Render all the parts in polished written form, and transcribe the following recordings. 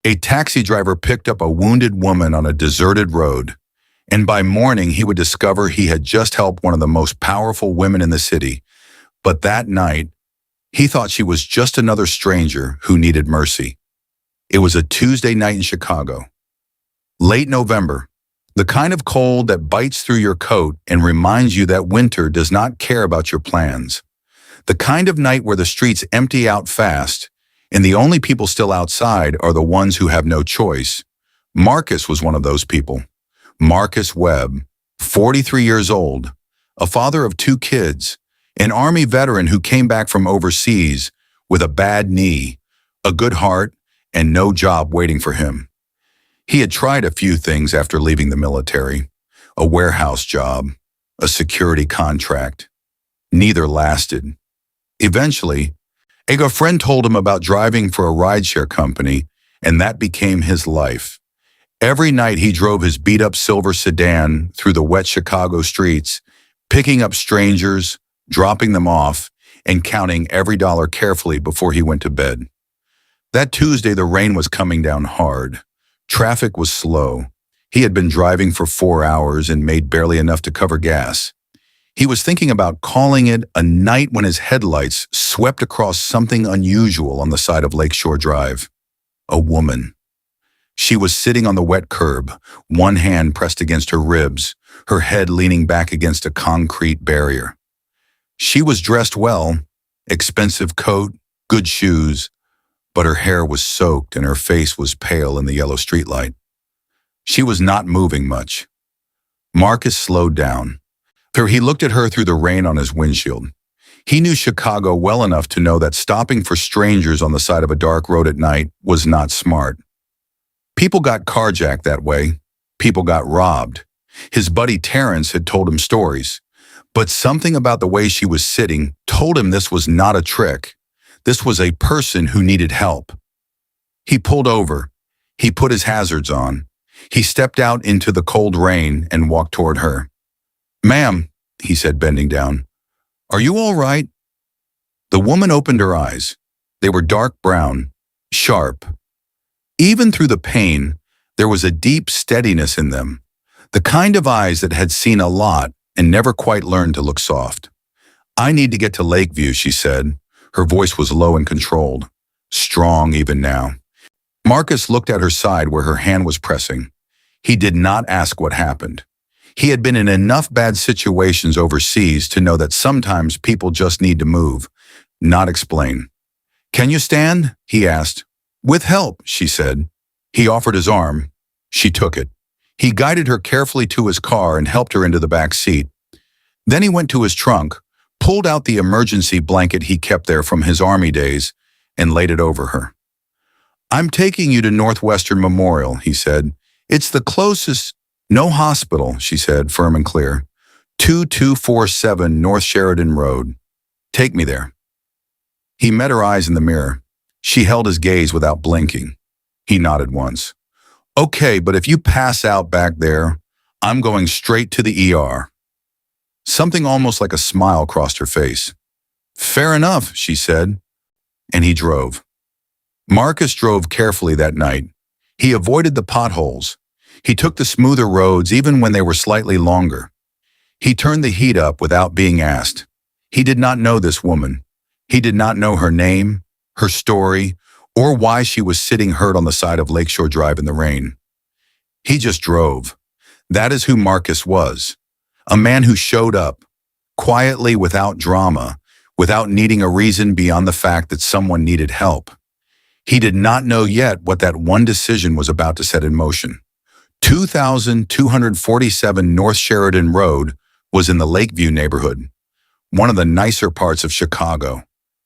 A taxi driver picked up a wounded woman on a deserted road, and by morning he would discover he had just helped one of the most powerful women in the city. But that night, he thought she was just another stranger who needed mercy. It was a Tuesday night in Chicago. Late November, the kind of cold that bites through your coat and reminds you that winter does not care about your plans. The kind of night where the streets empty out fast, and the only people still outside are the ones who have no choice. Marcus was one of those people. Marcus Webb, 43 years old, a father of 2 kids, an Army veteran who came back from overseas with a bad knee, a good heart, and no job waiting for him. He had tried a few things after leaving the military, a warehouse job, a security contract. Neither lasted. Eventually, a friend told him about driving for a rideshare company, and that became his life. Every night he drove his beat-up silver sedan through the wet Chicago streets, picking up strangers, dropping them off, and counting every dollar carefully before he went to bed. That Tuesday, the rain was coming down hard. Traffic was slow. He had been driving for 4 hours and made barely enough to cover gas. He was thinking about calling it a night when his headlights swept across something unusual on the side of Lakeshore Drive. A woman. She was sitting on the wet curb, one hand pressed against her ribs, her head leaning back against a concrete barrier. She was dressed well, expensive coat, good shoes, but her hair was soaked and her face was pale in the yellow streetlight. She was not moving much. Marcus slowed down. He looked at her through the rain on his windshield. He knew Chicago well enough to know that stopping for strangers on the side of a dark road at night was not smart. People got carjacked that way. People got robbed. His buddy Terrence had told him stories. But something about the way she was sitting told him this was not a trick. This was a person who needed help. He pulled over. He put his hazards on. He stepped out into the cold rain and walked toward her. "Ma'am," he said, bending down, "are you all right?" The woman opened her eyes. They were dark brown, sharp. Even through the pain, there was a deep steadiness in them, the kind of eyes that had seen a lot and never quite learned to look soft. "I need to get to Lakeview," she said. Her voice was low and controlled, strong even now. Marcus looked at her side where her hand was pressing. He did not ask what happened. He had been in enough bad situations overseas to know that sometimes people just need to move, not explain. "Can you stand?" he asked. "With help," she said. He offered his arm. She took it. He guided her carefully to his car and helped her into the back seat. Then he went to his trunk, pulled out the emergency blanket he kept there from his Army days, and laid it over her. "I'm taking you to Northwestern Memorial," he said. "It's the closest—" "No hospital," she said, firm and clear. 2247 North Sheridan Road. "Take me there." He met her eyes in the mirror. She held his gaze without blinking. He nodded once. "Okay, but if you pass out back there, I'm going straight to the ER." Something almost like a smile crossed her face. "Fair enough," she said, and he drove. Marcus drove carefully that night. He avoided the potholes. He took the smoother roads even when they were slightly longer. He turned the heat up without being asked. He did not know this woman. He did not know her name, her story, or why she was sitting hurt on the side of Lakeshore Drive in the rain. He just drove. That is who Marcus was. A man who showed up, quietly, without drama, without needing a reason beyond the fact that someone needed help. He did not know yet what that one decision was about to set in motion. 2247 North Sheridan Road was in the Lakeview neighborhood, one of the nicer parts of Chicago.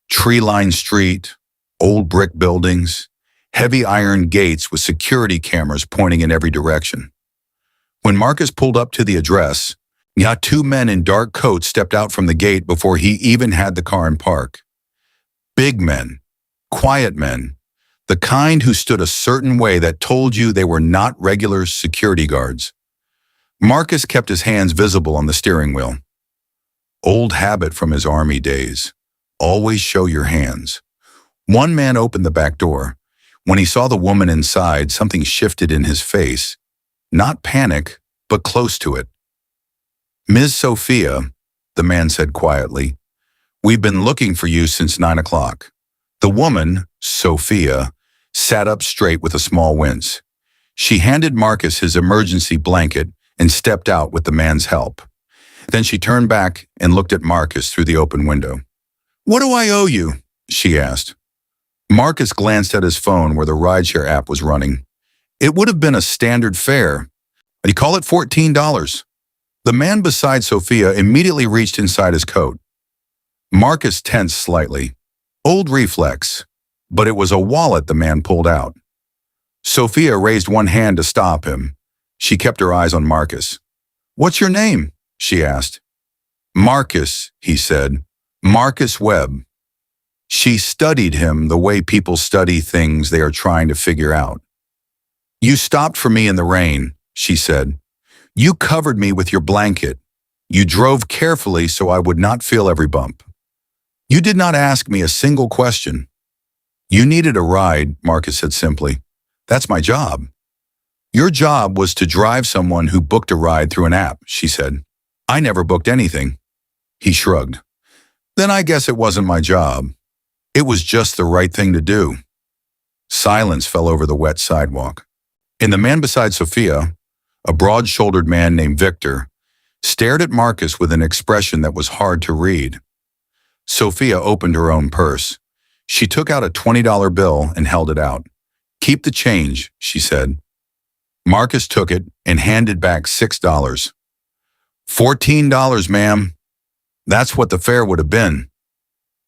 Tree-lined street, old brick buildings, heavy iron gates with security cameras pointing in every direction. When Marcus pulled up to the address, 2 men in dark coats stepped out from the gate before he even had the car in park. Big men, quiet men, the kind who stood a certain way that told you they were not regular security guards. Marcus kept his hands visible on the steering wheel. Old habit from his Army days. Always show your hands. One man opened the back door. When he saw the woman inside, something shifted in his face. Not panic, but close to it. "Ms. Sophia," the man said quietly, "we've been looking for you since 9 o'clock. The woman, Sophia, sat up straight with a small wince. She handed Marcus his emergency blanket and stepped out with the man's help. Then she turned back and looked at Marcus through the open window. "What do I owe you?" she asked. Marcus glanced at his phone where the rideshare app was running. It would have been a standard fare. He'd call it $14. The man beside Sophia immediately reached inside his coat. Marcus tensed slightly. Old reflex, but it was a wallet the man pulled out. Sophia raised one hand to stop him. She kept her eyes on Marcus. "What's your name?" she asked. "Marcus," he said. "Marcus Webb." She studied him the way people study things they are trying to figure out. "You stopped for me in the rain," she said. "You covered me with your blanket. You drove carefully so I would not feel every bump. You did not ask me a single question." "You needed a ride," Marcus said simply. "That's my job." "Your job was to drive someone who booked a ride through an app," she said. "I never booked anything." He shrugged. "Then I guess it wasn't my job. It was just the right thing to do." Silence fell over the wet sidewalk. And the man beside Sophia, a broad-shouldered man named Victor, stared at Marcus with an expression that was hard to read. Sophia opened her own purse. She took out a $20 bill and held it out. "Keep the change," she said. Marcus took it and handed back $6. $14, ma'am. That's what the fare would have been."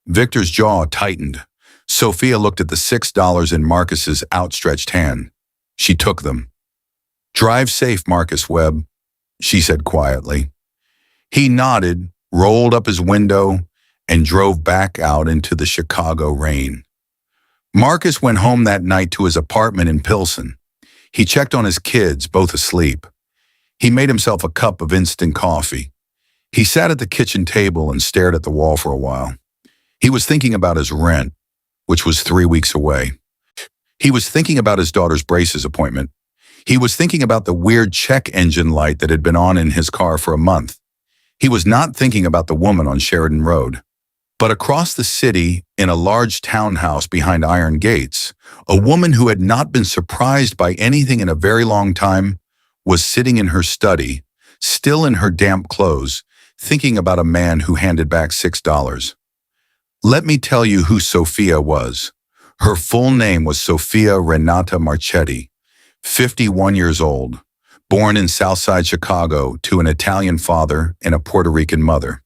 Victor's jaw tightened. Sophia looked at the $6 in Marcus's outstretched hand. She took them. "Drive safe, Marcus Webb," she said quietly. He nodded, rolled up his window, and drove back out into the Chicago rain. Marcus went home that night to his apartment in Pilsen. He checked on his kids, both asleep. He made himself a cup of instant coffee. He sat at the kitchen table and stared at the wall for a while. He was thinking about his rent, which was 3 weeks away. He was thinking about his daughter's braces appointment. He was thinking about the weird check engine light that had been on in his car for a month. He was not thinking about the woman on Sheridan Road. But across the city, in a large townhouse behind iron gates, a woman who had not been surprised by anything in a very long time was sitting in her study, still in her damp clothes, thinking about a man who handed back $6. Let me tell you who Sophia was. Her full name was Sophia Renata Marchetti, 51 years old, born in Southside Chicago to an Italian father and a Puerto Rican mother.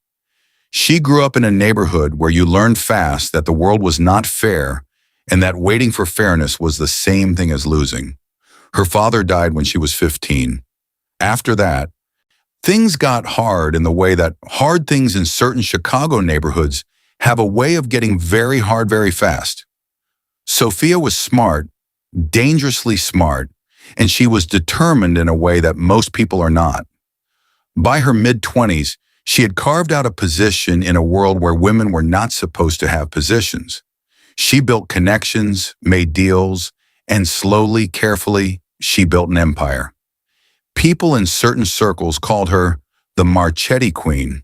She grew up in a neighborhood where you learned fast that the world was not fair and that waiting for fairness was the same thing as losing. Her father died when she was 15. After that, things got hard in the way that hard things in certain Chicago neighborhoods have a way of getting very hard very fast. Sophia was smart, dangerously smart, and she was determined in a way that most people are not. By her mid-20s, she had carved out a position in a world where women were not supposed to have positions. She built connections, made deals, and slowly, carefully, she built an empire. People in certain circles called her the Marchetti Queen,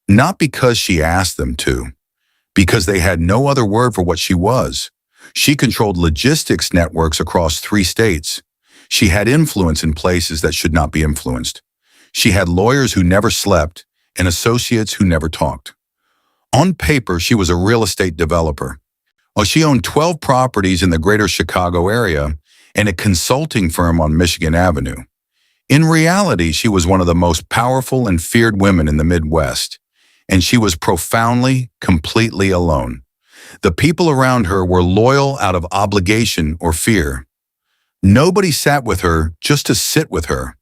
not because she asked them to, because they had no other word for what she was. She controlled logistics networks across 3 states. She had influence in places that should not be influenced. She had lawyers who never slept and associates who never talked. On paper, she was a real estate developer. Well, she owned 12 properties in the greater Chicago area and a consulting firm on Michigan Avenue. In reality, she was one of the most powerful and feared women in the Midwest, and she was profoundly, completely alone. The people around her were loyal out of obligation or fear. Nobody sat with her just to sit with her.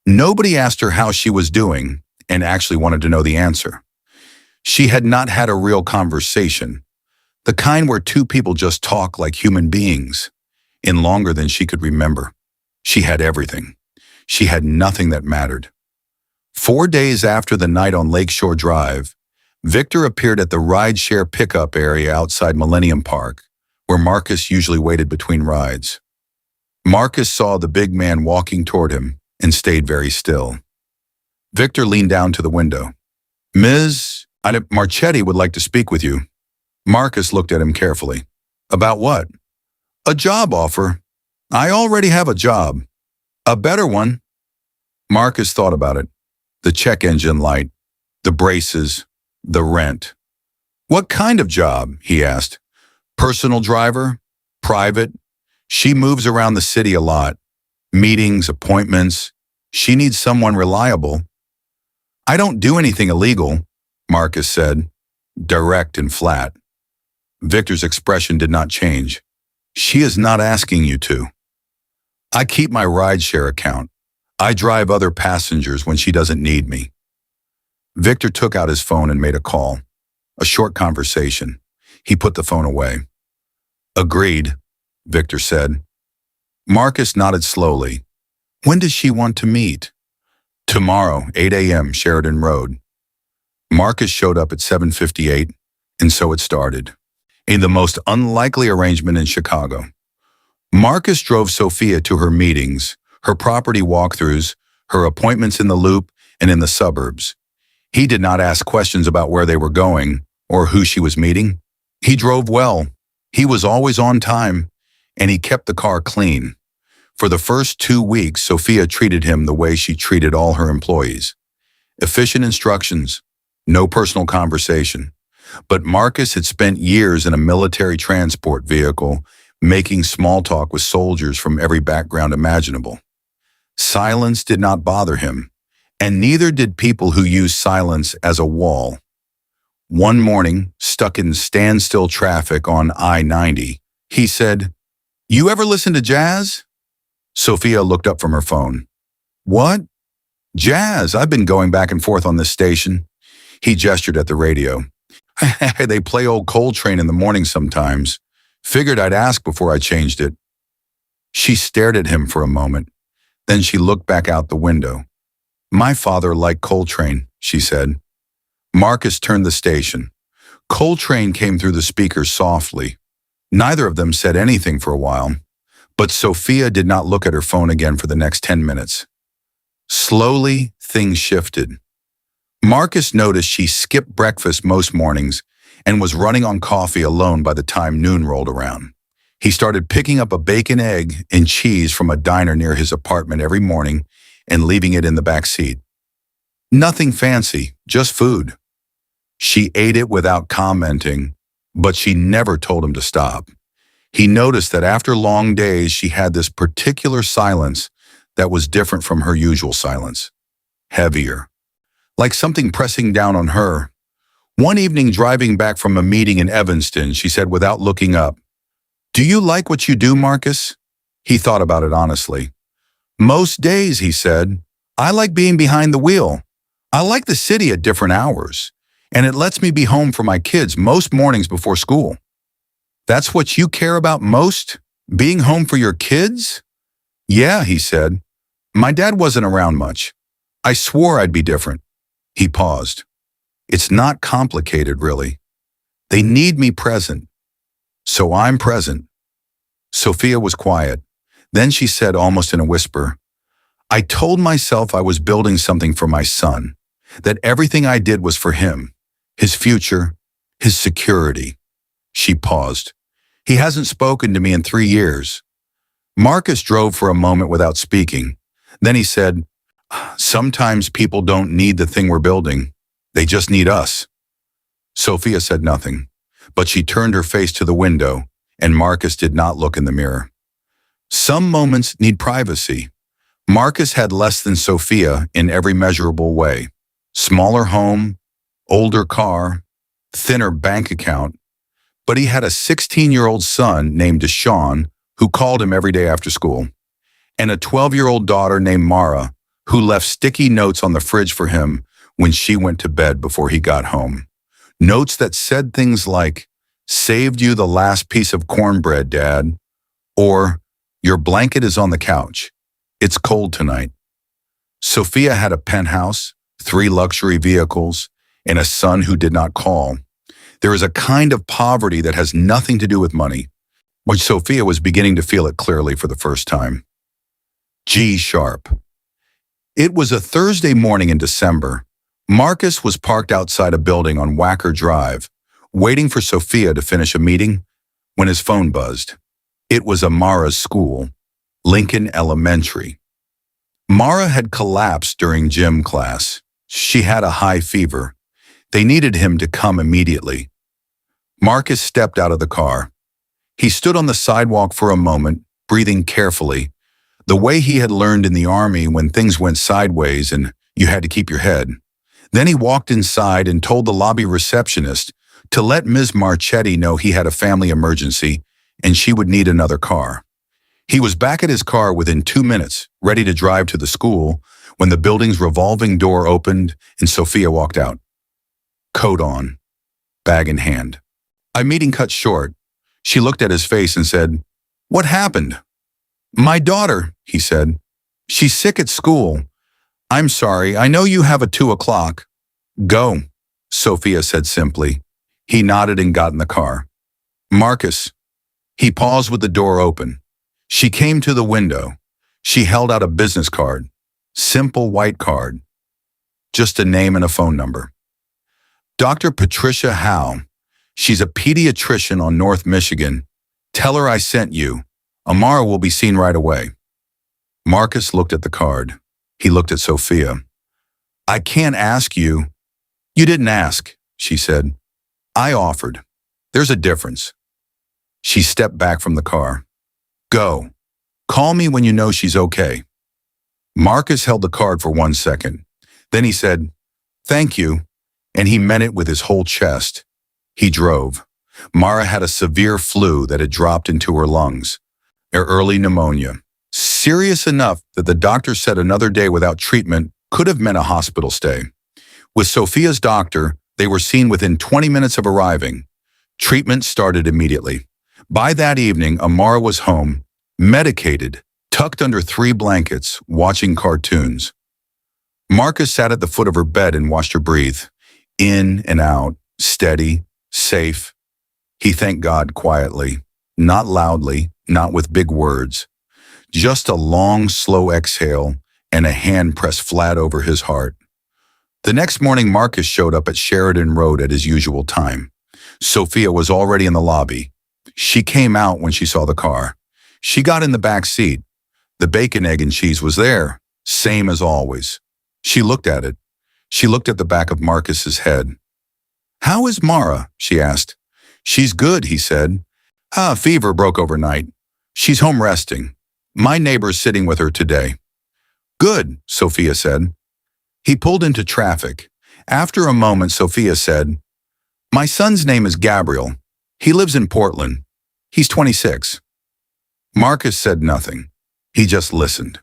Nobody asked her how she was doing and actually wanted to know the answer. She had not had a real conversation, the kind where 2 people just talk like human beings, in longer than she could remember. She had everything. She had nothing that mattered. 4 days after the night on Lakeshore Drive, Victor appeared at the rideshare pickup area outside Millennium Park, where Marcus usually waited between rides. Marcus saw the big man walking toward him and stayed very still. Victor leaned down to the window. Ms. Marchetti would like to speak with you. Marcus looked at him carefully. About what? A job offer. I already have a job. A better one. Marcus thought about it. The check engine light, the braces, the rent. What kind of job? He asked. Personal driver? Private? She moves around the city a lot. Meetings, appointments. She needs someone reliable. I don't do anything illegal, Marcus said, direct and flat. Victor's expression did not change. She is not asking you to. I keep my rideshare account. I drive other passengers when she doesn't need me. Victor took out his phone and made a call. A short conversation. He put the phone away. Agreed, Victor said. Marcus nodded slowly. When does she want to meet? Tomorrow, 8 a.m., Sheridan Road. Marcus showed up at 7:58, and so it started. In the most unlikely arrangement in Chicago. Marcus drove Sophia to her meetings, her property walkthroughs, her appointments in the Loop and in the suburbs. He did not ask questions about where they were going or who she was meeting. He drove well. He was always on time, and he kept the car clean. For the first 2 weeks, Sophia treated him the way she treated all her employees. Efficient instructions, no personal conversation. But Marcus had spent years in a military transport vehicle, making small talk with soldiers from every background imaginable. Silence did not bother him, and neither did people who used silence as a wall. One morning, stuck in standstill traffic on I-90, he said, You ever listen to jazz? Sophia looked up from her phone. What? Jazz. I've been going back and forth on this station. He gestured at the radio. They play old Coltrane in the morning sometimes. Figured I'd ask before I changed it. She stared at him for a moment. Then she looked back out the window. My father liked Coltrane, she said. Marcus turned the station. Coltrane came through the speakers softly. Neither of them said anything for a while, but Sophia did not look at her phone again for the next 10 minutes. Slowly, things shifted. Marcus noticed she skipped breakfast most mornings and was running on coffee alone by the time noon rolled around. He started picking up a bacon, egg, and cheese from a diner near his apartment every morning and leaving it in the back seat. Nothing fancy, just food. She ate it without commenting, but she never told him to stop. He noticed that after long days, she had this particular silence that was different from her usual silence. Heavier. Like something pressing down on her. One evening, driving back from a meeting in Evanston, she said without looking up, Do you like what you do, Marcus? He thought about it honestly. Most days, he said, I like being behind the wheel. I like the city at different hours, and it lets me be home for my kids most mornings before school. That's what you care about most? Being home for your kids? Yeah, he said. My dad wasn't around much. I swore I'd be different. He paused. It's not complicated, really. They need me present. So I'm present. Sophia was quiet. Then she said almost in a whisper, I told myself I was building something for my son, that everything I did was for him, his future, his security. She paused. He hasn't spoken to me in 3 years. Marcus drove for a moment without speaking. Then he said, Sometimes people don't need the thing we're building. They just need us. Sophia said nothing, but she turned her face to the window, and Marcus did not look in the mirror. Some moments need privacy. Marcus had less than Sophia in every measurable way. Smaller home, older car, thinner bank account, but he had a 16-year-old son named Deshaun who called him every day after school, and a 12-year-old daughter named Mara who left sticky notes on the fridge for him when she went to bed before he got home. Notes that said things like, Saved you the last piece of cornbread, Dad, or Your blanket is on the couch. It's cold tonight. Sophia had a penthouse, 3 luxury vehicles, and a son who did not call. There is a kind of poverty that has nothing to do with money, but Sophia was beginning to feel it clearly for the first time. G sharp. It was a Thursday morning in December. Marcus was parked outside a building on Wacker Drive, waiting for Sophia to finish a meeting, when his phone buzzed. It was Amara's school, Lincoln Elementary. Mara had collapsed during gym class. She had a high fever. They needed him to come immediately. Marcus stepped out of the car. He stood on the sidewalk for a moment, breathing carefully, the way he had learned in the army when things went sideways and you had to keep your head. Then he walked inside and told the lobby receptionist to let Ms. Marchetti know he had a family emergency and she would need another car. He was back at his car within 2 minutes, ready to drive to the school, when the building's revolving door opened and Sophia walked out. Coat on, bag in hand. Our meeting cut short. She looked at his face and said, "What happened?" "My daughter," he said. "She's sick at school. I'm sorry, I know you have a 2 o'clock. Go," Sophia said simply. He nodded and got in the car. "Marcus." He paused with the door open. She came to the window. She held out a business card. Simple white card. Just a name and a phone number. Dr. Patricia Howe. She's a pediatrician on North Michigan. Tell her I sent you. Amara will be seen right away. Marcus looked at the card. He looked at Sophia. "I can't ask you." "You didn't ask," she said. "I offered. There's a difference." She stepped back from the car. "Go. Call me when you know she's okay." Marcus held the card for 1 second. Then he said, "Thank you," and he meant it with his whole chest. He drove. Mara had a severe flu that had dropped into her lungs. Early pneumonia. Serious enough that the doctor said another day without treatment could have meant a hospital stay. With Sophia's doctor, they were seen within 20 minutes of arriving. Treatment started immediately. By that evening, Amara was home, medicated, tucked under 3 blankets, watching cartoons. Marcus sat at the foot of her bed and watched her breathe. In and out, steady, safe. He thanked God quietly, not loudly, not with big words. Just a long, slow exhale and a hand pressed flat over his heart. The next morning, Marcus showed up at Sheridan Road at his usual time. Sophia was already in the lobby. She came out when she saw the car. She got in the back seat. The bacon, egg, and cheese was there, same as always. She looked at it. She looked at the back of Marcus's head. "How is Mara?" she asked. "She's good," he said. Fever broke overnight. She's home resting. My neighbor's sitting with her today." "Good," Sophia said. He pulled into traffic. After a moment, Sophia said, "My son's name is Gabriel. He lives in Portland. He's 26. Marcus said nothing. He just listened.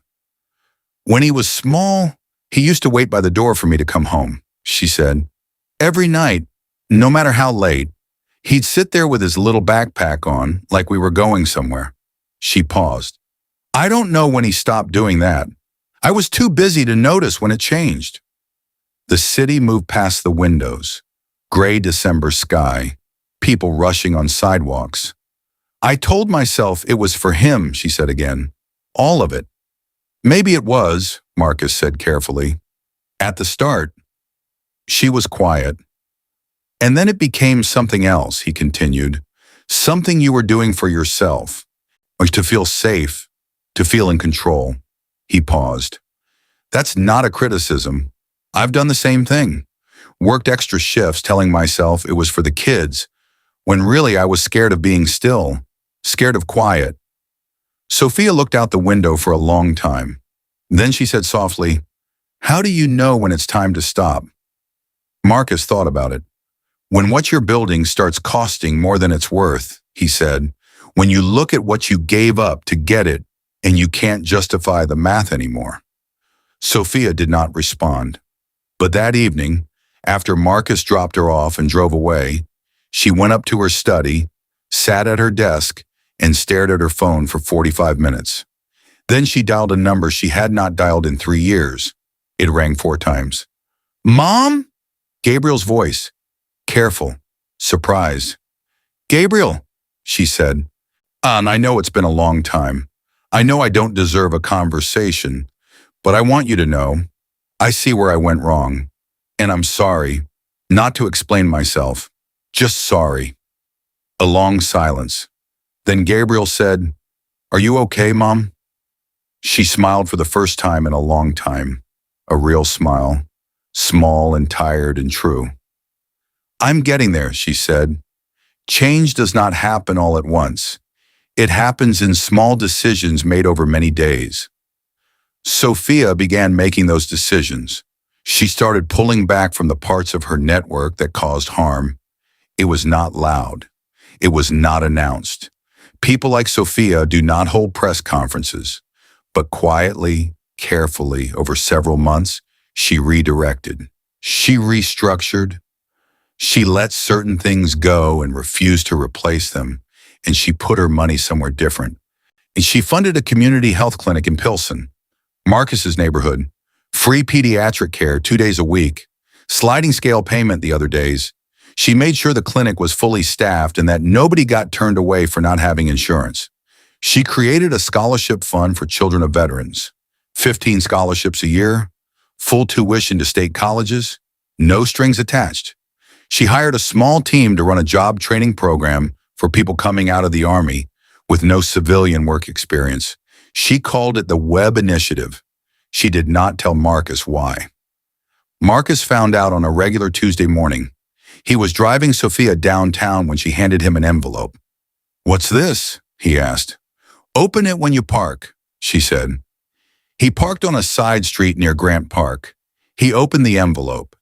"When he was small, he used to wait by the door for me to come home," she said. "Every night, no matter how late, he'd sit there with his little backpack on, like we were going somewhere." She paused. "I don't know when he stopped doing that. I was too busy to notice when it changed." The city moved past the windows. Gray December sky. People rushing on sidewalks. "I told myself it was for him," she said again. "All of it." "Maybe it was," Marcus said carefully. "At the start." She was quiet. "And then it became something else," he continued. "Something you were doing for yourself, or to feel safe, to feel in control." He paused. "That's not a criticism. I've done the same thing. Worked extra shifts telling myself it was for the kids, when really I was scared of being still, scared of quiet." Sophia looked out the window for a long time. Then she said softly, "How do you know when it's time to stop?" Marcus thought about it. "When what you're building starts costing more than it's worth," he said, "when you look at what you gave up to get it and you can't justify the math anymore." Sophia did not respond. But that evening, after Marcus dropped her off and drove away, she went up to her study, sat at her desk, and stared at her phone for 45 minutes. Then she dialed a number she had not dialed in 3 years. It rang 4 times. "Mom?" Gabriel's voice. Careful, surprised. "Gabriel," she said. And I know it's been a long time. I know I don't deserve a conversation, but I want you to know I see where I went wrong, and I'm sorry. Not to explain myself, just sorry. A long silence. Then Gabriel said, "Are you okay, Mom?" She smiled for the first time in a long time. A real smile, small and tired and true. "I'm getting there," she said. "Change does not happen all at once. It happens in small decisions made over many days." Sophia began making those decisions. She started pulling back from the parts of her network that caused harm. It was not loud. It was not announced. People like Sophia do not hold press conferences, but quietly, carefully, over several months, she redirected. She restructured. She let certain things go and refused to replace them, and she put her money somewhere different. And she funded a community health clinic in Pilsen, Marcus's neighborhood, free pediatric care 2 days a week, sliding scale payment the other days. She made sure the clinic was fully staffed and that nobody got turned away for not having insurance. She created a scholarship fund for children of veterans, 15 scholarships a year, full tuition to state colleges, no strings attached. She hired a small team to run a job training program for people coming out of the Army with no civilian work experience. She called it the Web Initiative. She did not tell Marcus why. Marcus found out on a regular Tuesday morning. He was driving Sophia downtown when she handed him an envelope. "What's this?" he asked. "Open it when you park," she said. He parked on a side street near Grant Park. He opened the envelope.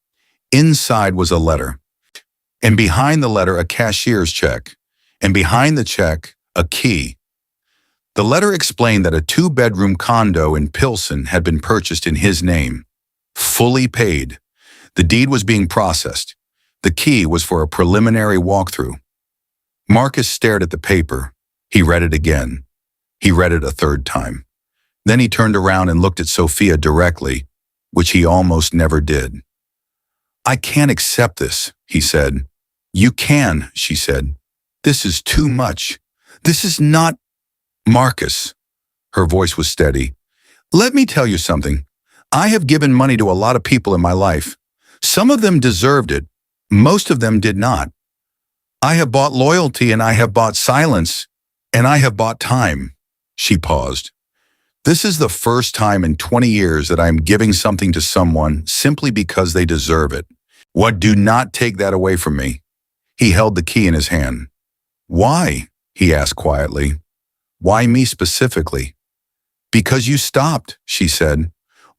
Inside was a letter, and behind the letter a cashier's check, and behind the check a key. The letter explained that a 2-bedroom condo in Pilsen had been purchased in his name, fully paid. The deed was being processed. The key was for a preliminary walkthrough. Marcus stared at the paper. He read it again. He read it a third time. Then he turned around and looked at Sophia directly, which he almost never did. "I can't accept this," he said. "You can," she said. "This is too much. This is not—" "Marcus," her voice was steady, "let me tell you something. I have given money to a lot of people in my life. Some of them deserved it. Most of them did not. I have bought loyalty and I have bought silence and I have bought time." She paused. "This is the first time in 20 years that I am giving something to someone simply because they deserve it. What? Do not take that away from me." He held the key in his hand. "Why?" he asked quietly. "Why me specifically?" "Because you stopped," she said,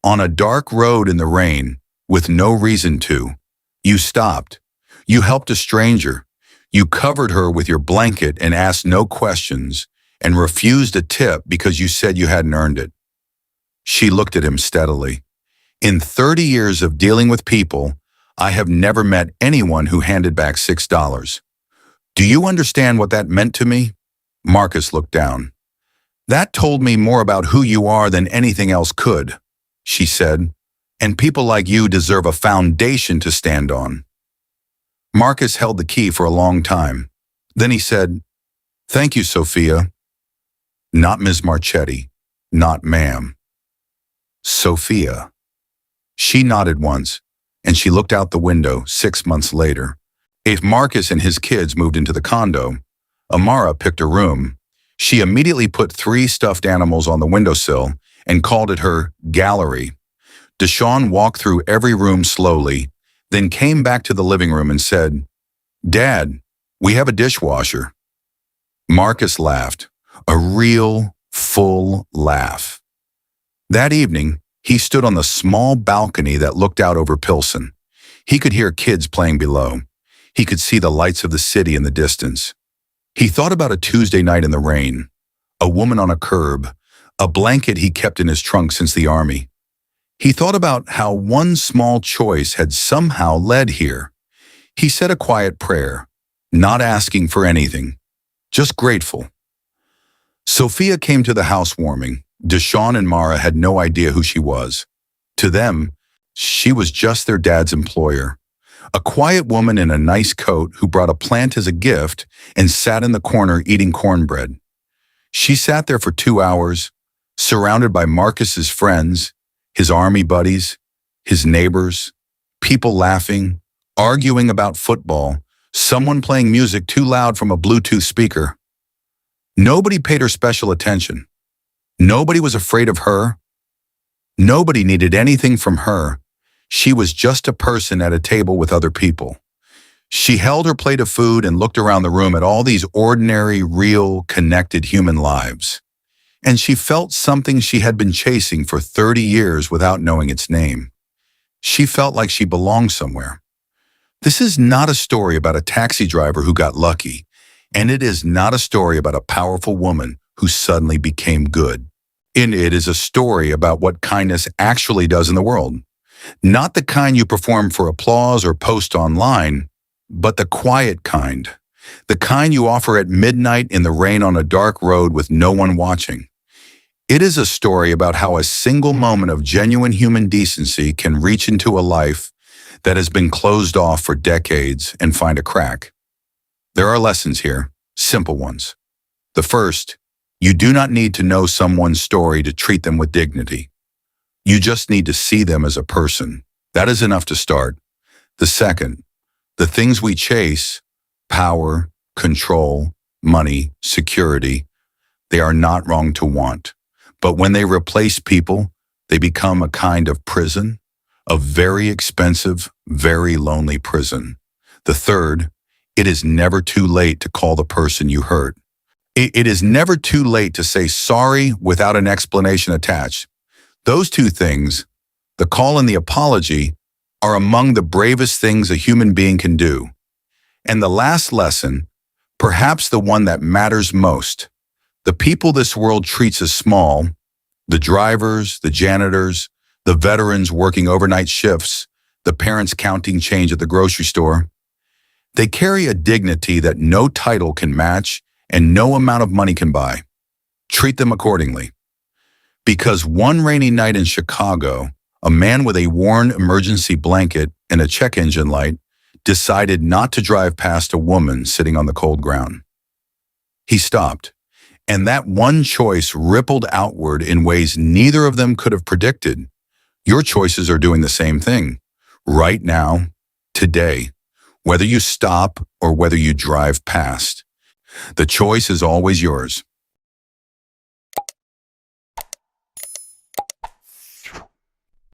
"on a dark road in the rain, with no reason to. You stopped. You helped a stranger. You covered her with your blanket and asked no questions, and refused a tip because you said you hadn't earned it." She looked at him steadily. "In 30 years of dealing with people, I have never met anyone who handed back $6. Do you understand what that meant to me?" Marcus looked down. "That told me more about who you are than anything else could," she said, "and people like you deserve a foundation to stand on." Marcus held the key for a long time. Then he said, "Thank you, Sophia." Not Ms. Marchetti, not ma'am. Sophia. She nodded once, and she looked out the window 6 months later. If Marcus and his kids moved into the condo, Amara picked a room. She immediately put 3 stuffed animals on the windowsill and called it her gallery. Deshaun walked through every room slowly, then came back to the living room and said, "Dad, we have a dishwasher." Marcus laughed, a real, full laugh. That evening, he stood on the small balcony that looked out over Pilsen. He could hear kids playing below. He could see the lights of the city in the distance. He thought about a Tuesday night in the rain, a woman on a curb, a blanket he kept in his trunk since the Army. He thought about how one small choice had somehow led here. He said a quiet prayer, not asking for anything, just grateful. Sophia came to the housewarming. Deshaun and Mara had no idea who she was. To them, she was just their dad's employer. A quiet woman in a nice coat who brought a plant as a gift and sat in the corner eating cornbread. She sat there for 2 hours, surrounded by Marcus's friends, his army buddies, his neighbors, people laughing, arguing about football, someone playing music too loud from a Bluetooth speaker. Nobody paid her special attention. Nobody was afraid of her. Nobody needed anything from her. She was just a person at a table with other people. She held her plate of food and looked around the room at all these ordinary, real, connected human lives. And she felt something she had been chasing for 30 years without knowing its name. She felt like she belonged somewhere. This is not a story about a taxi driver who got lucky, and it is not a story about a powerful woman who suddenly became good. And it is a story about what kindness actually does in the world. Not the kind you perform for applause or post online, but the quiet kind. The kind you offer at midnight in the rain on a dark road with no one watching. It is a story about how a single moment of genuine human decency can reach into a life that has been closed off for decades and find a crack. There are lessons here, simple ones. The first, you do not need to know someone's story to treat them with dignity. You just need to see them as a person. That is enough to start. The second, the things we chase, power, control, money, security, they are not wrong to want. But when they replace people, they become a kind of prison, a very expensive, very lonely prison. The third, it is never too late to call the person you hurt. It is never too late to say sorry without an explanation attached. Those two things, the call and the apology, are among the bravest things a human being can do. And the last lesson, perhaps the one that matters most, the people this world treats as small, the drivers, the janitors, the veterans working overnight shifts, the parents counting change at the grocery store, they carry a dignity that no title can match and no amount of money can buy. Treat them accordingly. Because one rainy night in Chicago, a man with a worn emergency blanket and a check engine light decided not to drive past a woman sitting on the cold ground. He stopped, and that one choice rippled outward in ways neither of them could have predicted. Your choices are doing the same thing, right now, today, whether you stop or whether you drive past. The choice is always yours.